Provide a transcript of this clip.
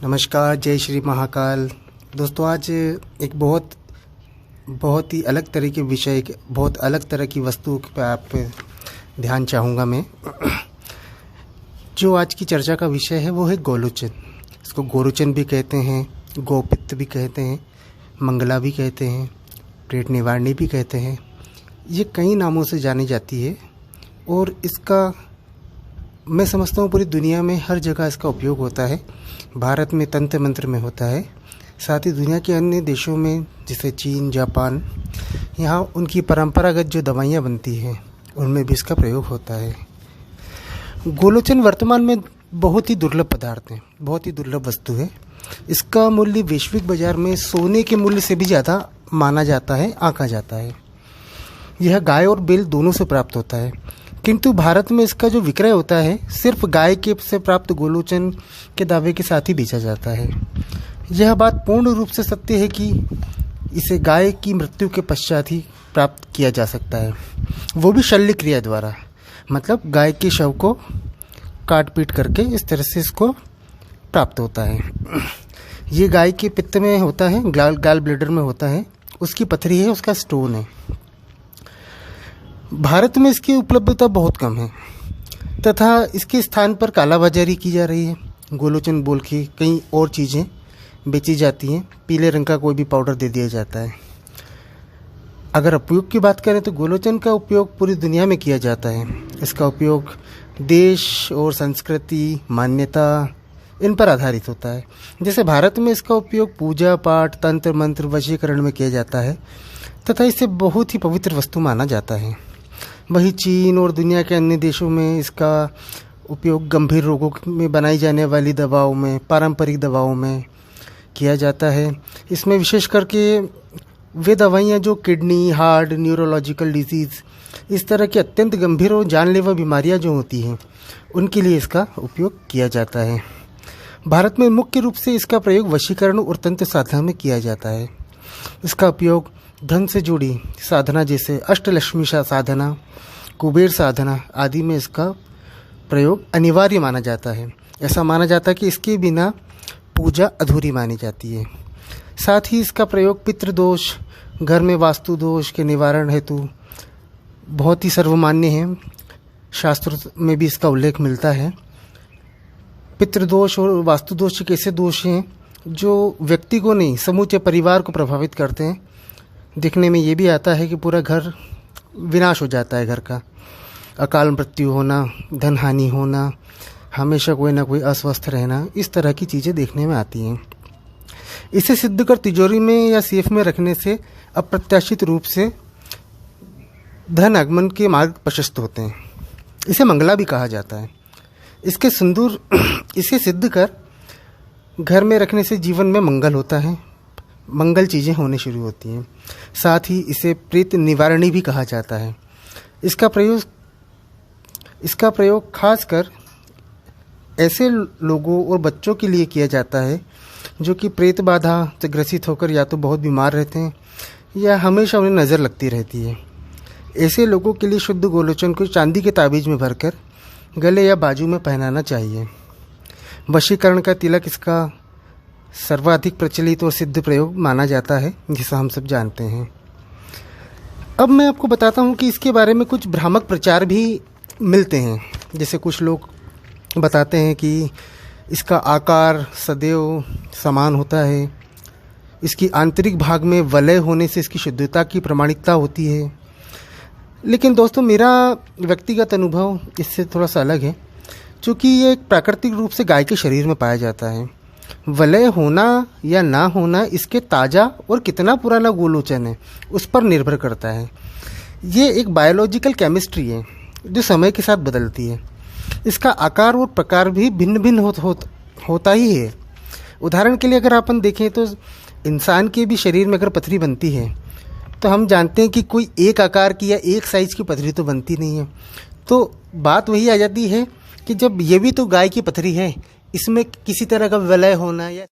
नमस्कार, जय श्री महाकाल। दोस्तों, आज एक बहुत ही अलग तरह के विषय, बहुत अलग तरह की वस्तु पर आप ध्यान चाहूँगा मैं। जो आज की चर्चा का विषय है वो है गोलोचन। इसको गोरोचन भी कहते हैं, गोपित्त भी कहते हैं, मंगला भी कहते हैं, पेट निवारणी भी कहते हैं। ये कई नामों से जानी जाती है और इसका मैं समझता हूँ पूरी दुनिया में हर जगह इसका उपयोग होता है। भारत में तंत्र मंत्र में होता है, साथ ही दुनिया के अन्य देशों में जैसे चीन, जापान, यहाँ उनकी परंपरागत जो दवाइयाँ बनती हैं उनमें भी इसका प्रयोग होता है। गोलोचन वर्तमान में बहुत ही दुर्लभ पदार्थ है, बहुत ही दुर्लभ वस्तु है। इसका मूल्य वैश्विक बाजार में सोने के मूल्य से भी ज़्यादा माना जाता है, आंका जाता है। यह गाय और बैल दोनों से प्राप्त होता है, किंतु भारत में इसका जो विक्रय होता है सिर्फ गाय के से प्राप्त गोलोचन के दावे के साथ ही बेचा जाता है। यह बात पूर्ण रूप से सत्य है कि इसे गाय की मृत्यु के पश्चात ही प्राप्त किया जा सकता है, वो भी शल्य क्रिया द्वारा। मतलब गाय के शव को काट पीट करके इस तरह से इसको प्राप्त होता है। ये गाय के पित्त में होता है, गाल ब्लेडर में होता है, उसकी पथरी है, उसका स्टोन है। भारत में इसकी उपलब्धता बहुत कम है तथा इसके स्थान पर कालाबाजारी की जा रही है। गोलोचन बोल के कई और चीज़ें बेची जाती हैं, पीले रंग का कोई भी पाउडर दे दिया जाता है। अगर उपयोग की बात करें तो गोलोचन का उपयोग पूरी दुनिया में किया जाता है। इसका उपयोग देश और संस्कृति, मान्यता इन पर आधारित होता है। जैसे भारत में इसका उपयोग पूजा पाठ, तंत्र मंत्र, वशीकरण में किया जाता है तथा इसे बहुत ही पवित्र वस्तु माना जाता है। वही चीन और दुनिया के अन्य देशों में इसका उपयोग गंभीर रोगों में बनाई जाने वाली दवाओं में, पारंपरिक दवाओं में किया जाता है। इसमें विशेष करके वे दवाइयाँ जो किडनी, हार्ट, न्यूरोलॉजिकल डिजीज़, इस तरह की अत्यंत गंभीर और जानलेवा बीमारियाँ जो होती हैं उनके लिए इसका उपयोग किया जाता है। भारत में मुख्य रूप से इसका प्रयोग वशीकरण और तंत्र साधना में किया जाता है। इसका उपयोग धन से जुड़ी साधना जैसे अष्टलक्ष्मी साधना, कुबेर साधना आदि में इसका प्रयोग अनिवार्य माना जाता है। ऐसा माना जाता है कि इसके बिना पूजा अधूरी मानी जाती है। साथ ही इसका प्रयोग पितृदोष, घर में वास्तु दोष के निवारण हेतु बहुत ही सर्वमान्य है। शास्त्रों में भी इसका उल्लेख मिलता है। पितृदोष और वास्तु दोष एक ऐसे दोष हैं जो व्यक्ति को नहीं, समूचे परिवार को प्रभावित करते हैं। देखने में ये भी आता है कि पूरा घर विनाश हो जाता है, घर का अकाल मृत्यु होना, धन हानि होना, हमेशा कोई ना कोई अस्वस्थ रहना, इस तरह की चीज़ें देखने में आती हैं। इसे सिद्ध कर तिजोरी में या सेफ में रखने से अप्रत्याशित रूप से धन आगमन के मार्ग प्रशस्त होते हैं। इसे मंगला भी कहा जाता है। इसे सिद्ध कर घर में रखने से जीवन में मंगल होता है, मंगल चीज़ें होने शुरू होती हैं। साथ ही इसे प्रेत निवारणी भी कहा जाता है। इसका प्रयोग खासकर ऐसे लोगों और बच्चों के लिए किया जाता है जो कि प्रेत बाधा से ग्रसित होकर या तो बहुत बीमार रहते हैं या हमेशा उन्हें नज़र लगती रहती है। ऐसे लोगों के लिए शुद्ध गोलोचन को चांदी के ताबीज में भरकर गले या बाजू में पहनाना चाहिए। वशीकरण का तिलक इसका सर्वाधिक प्रचलित और सिद्ध प्रयोग माना जाता है, जिसे हम सब जानते हैं। अब मैं आपको बताता हूँ कि इसके बारे में कुछ भ्रामक प्रचार भी मिलते हैं। जैसे कुछ लोग बताते हैं कि इसका आकार सदैव समान होता है, इसकी आंतरिक भाग में वलय होने से इसकी शुद्धता की प्रामाणिकता होती है। लेकिन दोस्तों, मेरा व्यक्तिगत अनुभव इससे थोड़ा सा अलग है, क्योंकि ये एक प्राकृतिक रूप से गाय के शरीर में पाया जाता है। वलय होना या ना होना इसके ताज़ा और कितना पुराना गोलोचन है उस पर निर्भर करता है। ये एक बायोलॉजिकल केमिस्ट्री है जो समय के साथ बदलती है। इसका आकार और प्रकार भी भिन्न भिन्न होता ही है। उदाहरण के लिए अगर अपन देखें तो इंसान के भी शरीर में अगर पथरी बनती है तो हम जानते हैं कि कोई एक आकार की या एक साइज़ की पथरी तो बनती नहीं है। तो बात वही आ जाती है कि जब ये भी तो गाय की पथरी है, इसमें किसी तरह का विलय होना या